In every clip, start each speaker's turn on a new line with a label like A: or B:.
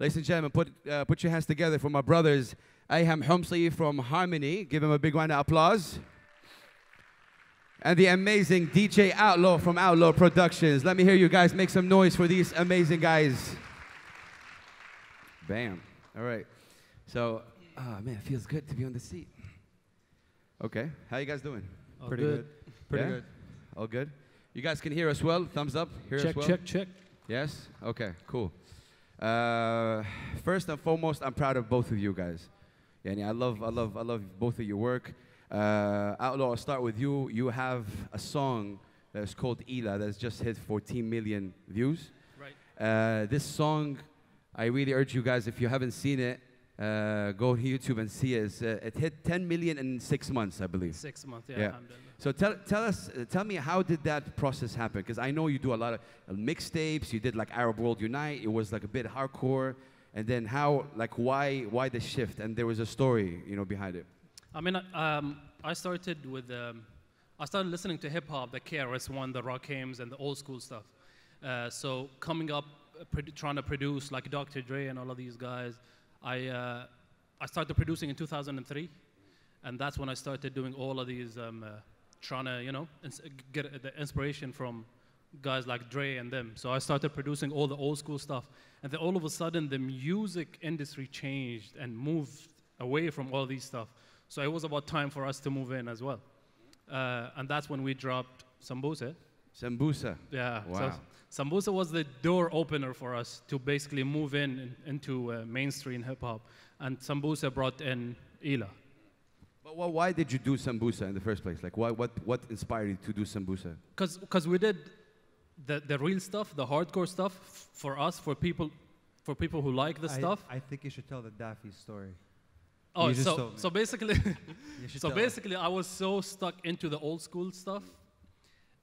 A: Ladies and gentlemen, put your hands together for my brothers, Ayham Homsi from Harmony. Give him a big round of applause. And the amazing DJ Outlaw from Outlaw Productions. Let me hear you guys make some noise for these amazing guys. Bam. All right. So, man, it feels good to be on the seat. Okay. How you guys doing?
B: Pretty good. Pretty
A: Yeah?
B: good.
A: All good? You guys can hear us well? Thumbs up? Hear us well?
B: Check.
A: Yes? Okay, cool. First and foremost, I'm proud of both of you guys. Yani, I love both of your work. Outlaw, I'll start with you. You have a song that's called Ila that's just hit 14 million views.
B: Right.
A: This song, I really urge you guys, if you haven't seen it, go to YouTube and see it. It hit 10 million in 6 months, I believe.
B: 6 months, yeah.
A: Yeah. So tell me, how did that process happen? Because I know you do a lot of mixtapes. You did like Arab World Unite. It was like a bit hardcore. And then how, like, why the shift? And there was a story, you know, behind it.
B: I mean, I started with, I started listening to hip hop, the KRS-One, the Rakims, and the old school stuff. So coming up, trying to produce like Dr. Dre and all of these guys, I started producing in 2003, and that's when I started doing all of these, trying to, you know, get the inspiration from guys like Dre and them. So I started producing all the old school stuff, and then all of a sudden the music industry changed and moved away from all these stuff. So it was about time for us to move in as well. And that's when we dropped Sambusa.
A: Sambusa.
B: Yeah.
A: Wow.
B: So Sambusa was the door opener for us to basically move into mainstream hip hop. And Sambusa brought in Ila.
A: But why did you do Sambusa in the first place? Like, what inspired you to do Sambusa?
B: Because we did the real stuff, the hardcore stuff for us, for people who like the stuff.
C: I think you should tell the Daffy story.
B: Oh, so basically,
C: tell us.
B: I was so stuck into the old school stuff,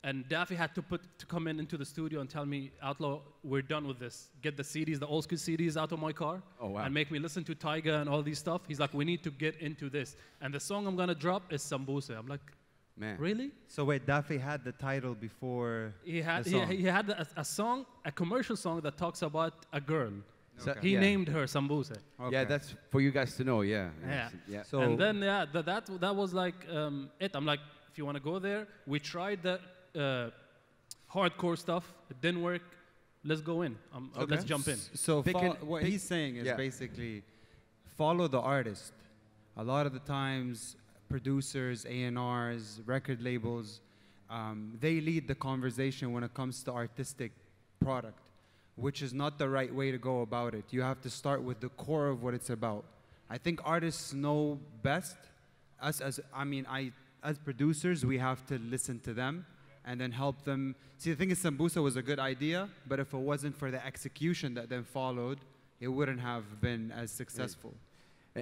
B: and Daffy had to come into the studio and tell me, Outlaw, we're done with this. Get the CDs, the old school CDs out of my car, and make me listen to Tyga and all these stuff. He's like, we need to get into this, and the song I'm gonna drop is Sambusa. I'm like, man, really?
C: So wait, Daffy had the title before
B: he had
C: the song.
B: he had a song, a commercial song that talks about a girl.
A: So,
B: he named her Sambusa.
A: Okay. Yeah, that's for you guys to know. Yeah.
B: Yeah. So and then that was like it. I'm like, if you want to go there, we tried the hardcore stuff. It didn't work. Let's go in. Let's jump in.
C: So what he's saying is basically follow the artist. A lot of the times, producers, A&Rs, record labels, they lead the conversation when it comes to artistic product, which is not the right way to go about it. You have to start with the core of what it's about. I think artists know best. As producers, we have to listen to them and then help them. See, the thing is, Sambusa was a good idea, but if it wasn't for the execution that then followed, it wouldn't have been as successful.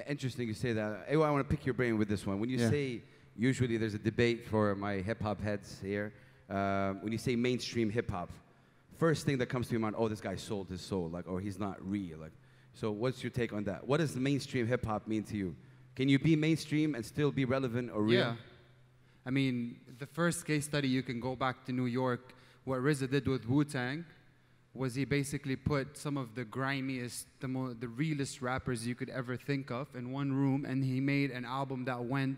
A: Interesting you say that. I want to pick your brain with this one. When you say, usually there's a debate for my hip-hop heads here, when you say mainstream hip-hop, first thing that comes to your mind, oh, this guy sold his soul, like, or he's not real. Like, so what's your take on that? What does mainstream hip-hop mean to you? Can you be mainstream and still be relevant or real?
C: Yeah. I mean, the first case study, you can go back to New York. What RZA did with Wu-Tang was he basically put some of the grimiest, the realest rappers you could ever think of in one room, and he made an album that went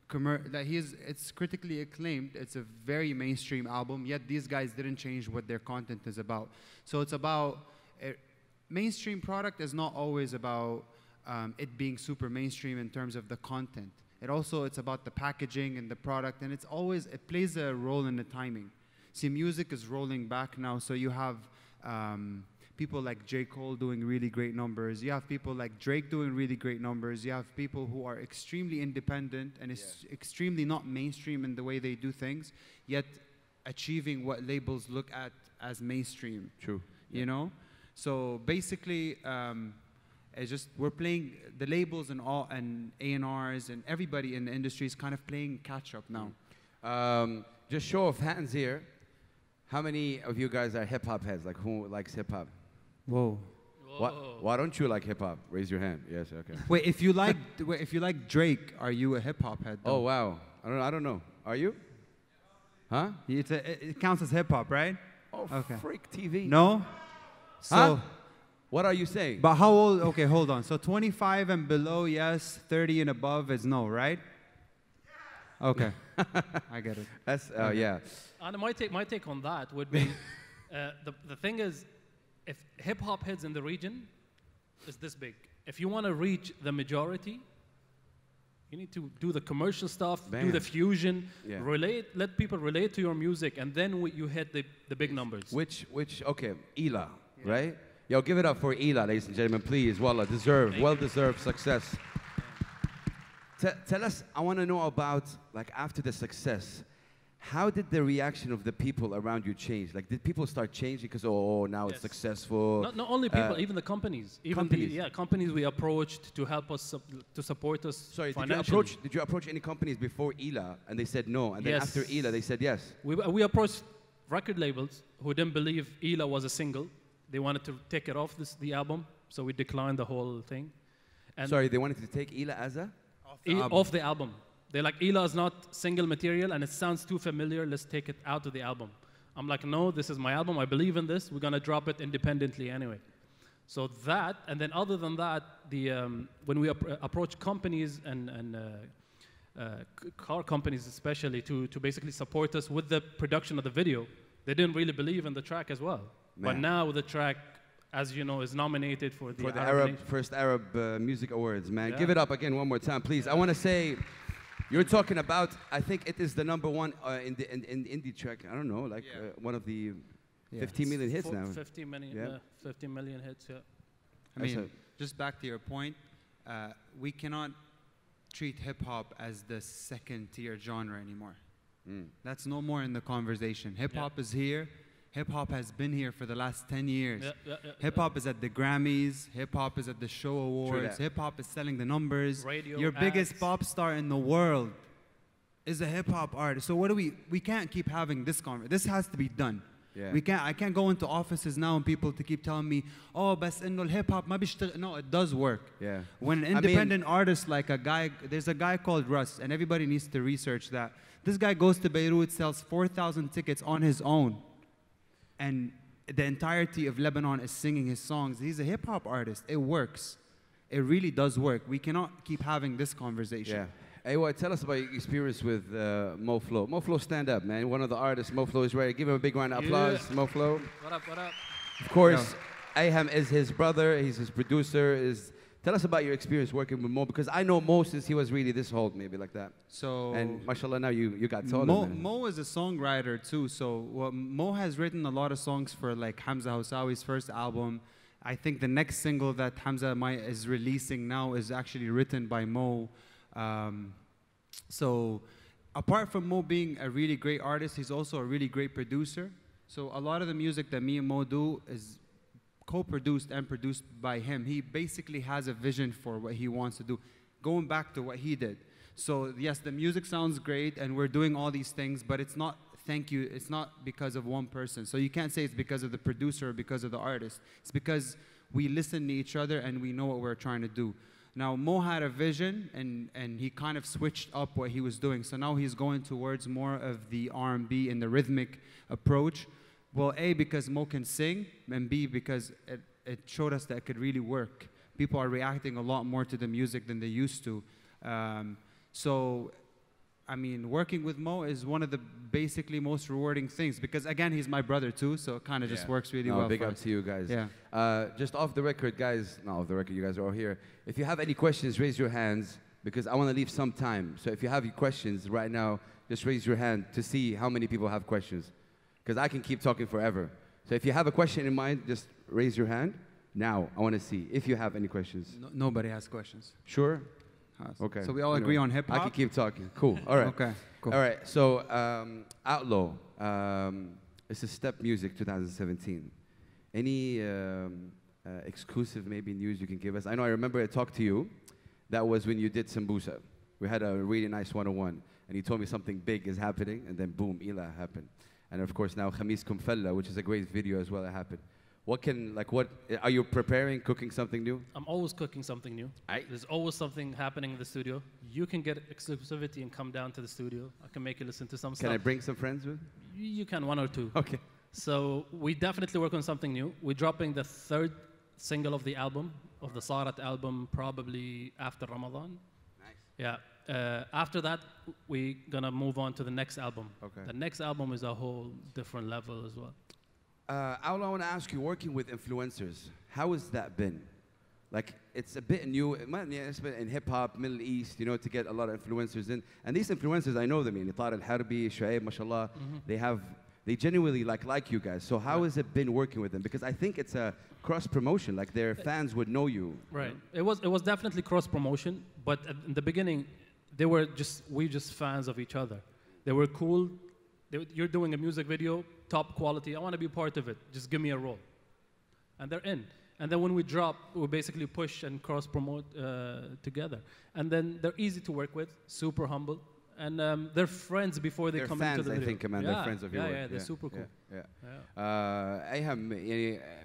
C: it's critically acclaimed. It's a very mainstream album, yet these guys didn't change what their content is about. So it's about, mainstream product is not always about it being super mainstream in terms of the content. It's about the packaging and the product, and it plays a role in the timing. See, music is rolling back now, so you have people like J. Cole doing really great numbers. You have people like Drake doing really great numbers. You have people who are extremely independent and extremely not mainstream in the way they do things, yet achieving what labels look at as mainstream.
A: True.
C: You know? So basically, it's just we're playing, the labels and A&Rs and everybody in the industry is kind of playing catch up now.
A: Just show of hands here. How many of you guys are hip-hop heads? Like, who likes hip-hop?
C: Whoa.
A: Why don't you like hip-hop? Raise your hand. Yes, okay.
C: Wait, if you like Drake, are you a hip-hop head? Though?
A: Oh, wow. I don't know. Are you? Huh?
C: It counts as hip-hop, right?
A: Oh, okay. Freak TV.
C: No? So,
A: What are you saying?
C: But how old? Okay, hold on. So 25 and below, yes. 30 and above is no, right? Okay, I get it.
A: That's
C: Okay.
A: yeah.
B: And my take on that would be, the thing is, if hip hop heads in the region is this big, if you want to reach the majority, you need to do the commercial stuff, do the fusion, let people relate to your music, and then you hit the big numbers.
A: Which okay, Ela, right? Yo, give it up for Ela, ladies and gentlemen, please. Wallah, well-deserved success. Tell us, I want to know about, like, after the success, how did the reaction of the people around you change? Like, did people start changing because, oh, now it's successful?
B: Not only people, even the companies. Companies we approached to help us, to support us financially.
A: Did you approach any companies before Ela and they said no, and then after Ela they said yes?
B: We approached record labels who didn't believe Ela was a single. They wanted to take it off the album, so we declined the whole thing. And
A: sorry, they wanted to take Ela as a?
B: Off the album. They're like, Ela is not single material and it sounds too familiar, let's take it out of the album. I'm like, no, this is my album, I believe in this, we're gonna drop it independently anyway. So that, and then other than that, when we approach companies and car companies especially to basically support us with the production of the video, they didn't really believe in the track as well. But now the track, as you know, is nominated for the
A: first Arab Music Awards, man. Give it up again one more time, please. I want to say, you're talking about, I think it is the #1 in indie track. I don't know, like one of the 15 million hits now.
B: 15 million, 15 million hits, yeah.
C: I mean, just back to your point, we cannot treat hip-hop as the second-tier genre anymore. That's no more in the conversation. Hip-hop is here. Hip-hop has been here for the last 10 years. Hip-hop is at the Grammys. Hip-hop is at the Show Awards. Hip-hop is selling the numbers. Your biggest pop star in the world is a hip-hop artist. So what do we can't keep having this conversation. This has to be done. I can't go into offices now and people to keep telling me, oh, بس إنه الهip hop ما بيشتغل. No, it does work. When an independent artist like there's a guy called Russ, and everybody needs to research that. This guy goes to Beirut, sells 4,000 tickets on his own. And the entirety of Lebanon is singing his songs. He's a hip-hop artist. It works. It really does work. We cannot keep having this conversation.
A: Aywa, tell us about your experience with Mo Flow. Mo Flow, stand up, man. One of the artists, Mo Flow, is ready. Give him a big round of applause, Mo Flow.
B: What up, what up?
A: Of course, Ayham is his brother. He's his producer. Tell us about your experience working with Mo, because I know Mo since he was really this old, maybe like that. And mashallah, now you got taller.
C: Mo is a songwriter too. So Mo has written a lot of songs for like Hamza Housawi's first album. I think the next single that Hamza is releasing now is actually written by Mo. So apart from Mo being a really great artist, he's also a really great producer. So a lot of the music that me and Mo do is co-produced and produced by him. He basically has a vision for what he wants to do, going back to what he did. So yes, the music sounds great and we're doing all these things, but it's not, it's not because of one person. So you can't say it's because of the producer or because of the artist. It's because we listen to each other and we know what we're trying to do. Now, Mo had a vision and he kind of switched up what he was doing. So now he's going towards more of the R&B and the rhythmic approach. Well, A, because Mo can sing, and B, because it showed us that it could really work. People are reacting a lot more to the music than they used to. So, I mean, working with Mo is one of the basically most rewarding things, because again, he's my brother too, so it kind of just works really well.
A: Big up to you guys. Just off the record, guys, not off the record, you guys are all here. If you have any questions, raise your hands, because I want to leave some time. So if you have any questions right now, just raise your hand to see how many people have questions. Because I can keep talking forever. So if you have a question in mind, just raise your hand. Now, I want to see if you have any questions.
C: Nobody has questions.
A: Sure? Okay.
C: So we all agree on hip-hop?
A: I can keep talking. Cool. All right.
C: Okay, cool.
A: All right. So, Outlaw. It's a Step Music 2017. Any exclusive maybe news you can give us? I know I remember I talked to you. That was when you did Sambusa. We had a really nice one-on-one. And you told me something big is happening. And then boom, Ela happened. And of course now Khamis Kumfella, which is a great video as well, that happened. What are you preparing, cooking something new?
B: I'm always cooking something new. There's always something happening in the studio. You can get exclusivity and come down to the studio. I can make you listen to some stuff.
A: Can I bring some friends with?
B: You can, 1 or 2.
A: Okay.
B: So we definitely work on something new. We're dropping the third single of the album, of the Sarat album, probably after Ramadan.
A: Nice.
B: Yeah. After that, we're gonna move on to the next album.
A: Okay.
B: The next album is a whole different level as well.
A: Outlaw, I want to ask you, working with influencers, how has that been? Like, it's a bit new, it's been in hip-hop, Middle East, you know, to get a lot of influencers in. And these influencers, I know them, Tar al-Harbi, Shuaib, mashallah, they genuinely like you guys. So how has it been working with them? Because I think it's a cross-promotion, like their fans would know you.
B: Right. It was definitely cross-promotion, but in the beginning, we just fans of each other. They were cool. You're doing a music video, top quality. I want to be part of it. Just give me a role. And they're in. And then when we drop, we basically push and cross-promote together. And then they're easy to work with, super humble. And they're friends before they come into the video.
A: I think, man. They're friends of yours.
B: Yeah, they're super cool.
A: Ayham,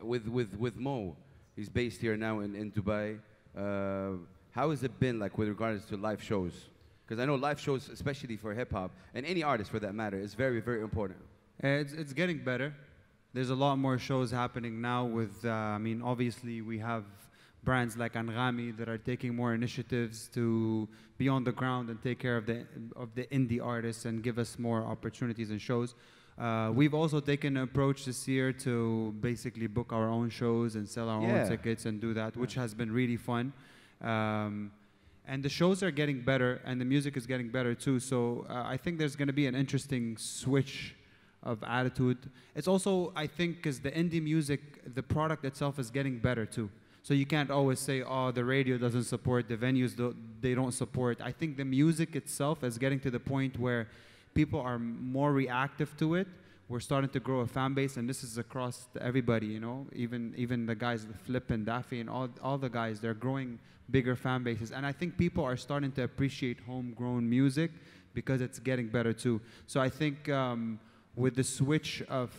A: with Mo, he's based here now in Dubai. How has it been like with regards to live shows? Because I know live shows, especially for hip-hop, and any artist for that matter, is very, very important.
C: It's getting better. There's a lot more shows happening now with, I mean, obviously we have brands like Anghami that are taking more initiatives to be on the ground and take care of the indie artists and give us more opportunities and shows. We've also taken an approach this year to basically book our own shows and sell our own tickets and do that, which has been really fun. And the shows are getting better and the music is getting better too. So I think there's going to be an interesting switch of attitude. It's also, I think, because the indie music, the product itself is getting better too. So you can't always say, oh, the radio doesn't support, the venues, they don't support. I think the music itself is getting to the point where people are more reactive to it. We're starting to grow a fan base, and this is across everybody, you know, even the guys, Flip and Daffy and all the guys, they're growing bigger fan bases. And I think people are starting to appreciate homegrown music because it's getting better too. So I think with the switch of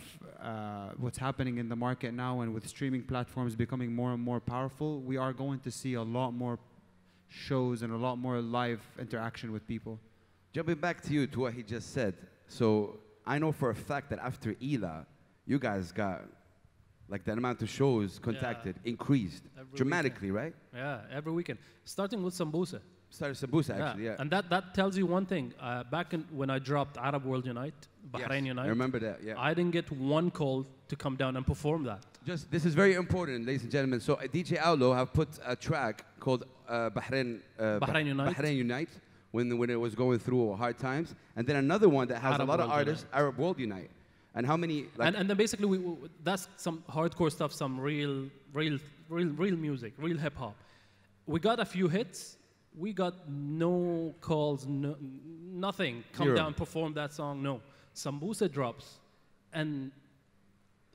C: what's happening in the market now and with streaming platforms becoming more and more powerful, we are going to see a lot more shows and a lot more live interaction with people.
A: Jumping back to you, to what he just said. So I know for a fact that after Ela, you guys got, like, the amount of shows contacted increased dramatically, right?
B: Yeah, every weekend. Starting with Sambusa.
A: Started Sambusa, actually, yeah.
B: And that tells you one thing. Back when I dropped Arab World Unite, Bahrain Unite,
A: I remember that, yeah.
B: I didn't get one call to come down and perform that.
A: This is very important, ladies and gentlemen. So DJ Outlaw have put a track called Bahrain Unite when it was going through hard times, and then another one that has a lot of artists, Arab World Unite. And how many? Like,
B: and then basically that's some hardcore stuff, some real music, real hip hop. We got a few hits. We got no calls, nothing. Come down, perform that song. No. Sambusa drops, and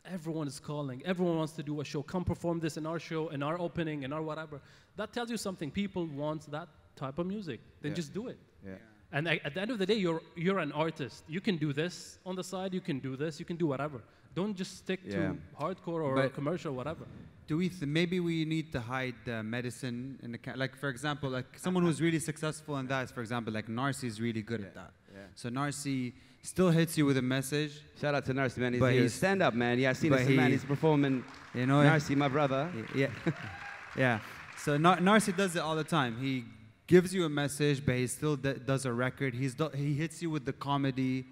B: everyone is calling. Everyone wants to do a show. Come perform this in our show, in our opening, in our whatever. That tells you something. People want that type of music. Then just do it.
A: Yeah.
B: And at the end of the day, you're an artist. You can do this on the side. You can do this. You can do whatever. Don't just stick to hardcore or commercial, whatever.
C: Do we maybe we need to hide the medicine in the like, for example, like someone who's really successful in that is, for example, like Narcy is really good at that. Yeah. So Narcy still hits you with a message.
A: Shout out to Narcy, man. He's here. Stand up, man. Yeah, I seen this man. He's performing. You know, Narcy, my brother.
C: Yeah, yeah. So Narcy does it all the time. He gives you a message, but he still does a record. He hits you with the comedy.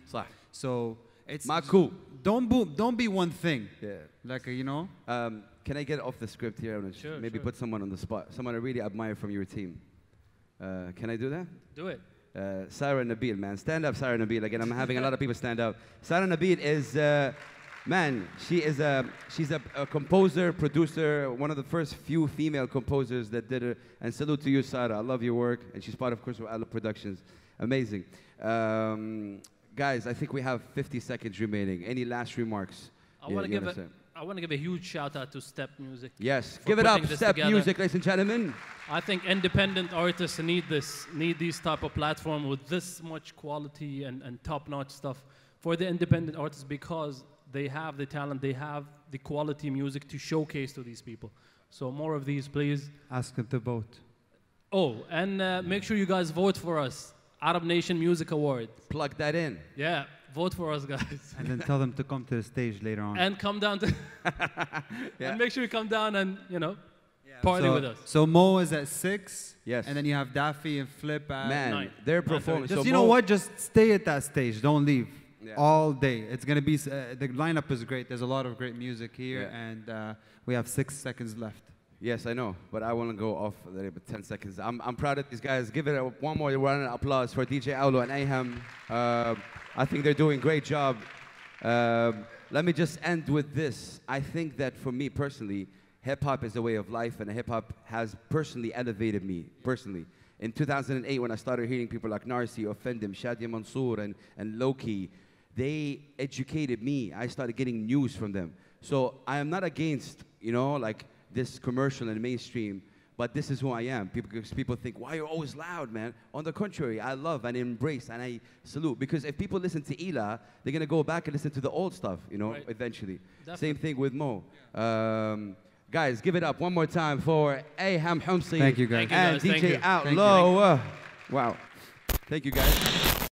C: So it's
A: cool.
C: Don't be one thing.
A: Yeah.
C: Like you know.
A: Can I get off the script here?
B: Sure,
A: maybe put someone on the spot. Someone I really admire from your team. Can I do that?
B: Do it.
A: Sarah Nabil, man. Stand up, Sarah Nabil. Again, I'm having a lot of people stand up. Sarah Nabil is, man, she's a composer, producer, one of the first few female composers that did it. And salute to you, Sarah. I love your work. And she's part, of course, of Outlaw Productions. Amazing. Guys, I think we have 50 seconds remaining. Any last remarks?
B: I want to give a huge shout out to Step Music.
A: Yes, give it up, Step Music, ladies and gentlemen.
B: I think independent artists need these type of platform with this much quality and top-notch stuff for the independent artists, because they have the talent, they have the quality music to showcase to these people. So more of these, please.
C: Ask them to vote.
B: Oh, and make sure you guys vote for us. Arab Nation Music Award.
A: Plug that in.
B: Yeah, vote for us, guys.
C: And then tell them to come to the stage later on.
B: And come down to and make sure you come down and party with us.
C: So Mo is at 6.
A: Yes.
C: And then you have Daffy and Flip at
A: Man,
B: 9.
A: their performance.
C: Just
A: So
C: you know
A: Mo-
C: what? Just stay at that stage. Don't leave.
A: Yeah.
C: All day. It's gonna be the lineup is great. There's a lot of great music here,
A: Yeah.
C: and we have 6 seconds left.
A: Yes, I know, but I want to go off a little bit, 10 seconds. I'm proud of these guys. Give it one more round of applause for DJ Outlaw and Ayham. I think they're doing a great job. Let me just end with this. I think that for me personally, hip-hop is a way of life, and hip-hop has personally elevated me, personally. In 2008, when I started hearing people like Narsi, Offendim, Shadia Mansour, and Loki, they educated me. I started getting news from them. So I am not against, like this commercial and mainstream, but this is who I am. Because people think, why are you always loud, man? On the contrary, I love and embrace and I salute. Because if people listen to Ila, they're going to go back and listen to the old stuff,
B: Right.
A: eventually.
B: Definitely.
A: Same thing with Mo. Guys, give it up one more time for Ayham Homsi.
C: Thank you, guys.
B: Thank you,
A: And
B: guys. Thank
A: DJ
B: you.
A: Outlaw. Wow. Thank you, guys.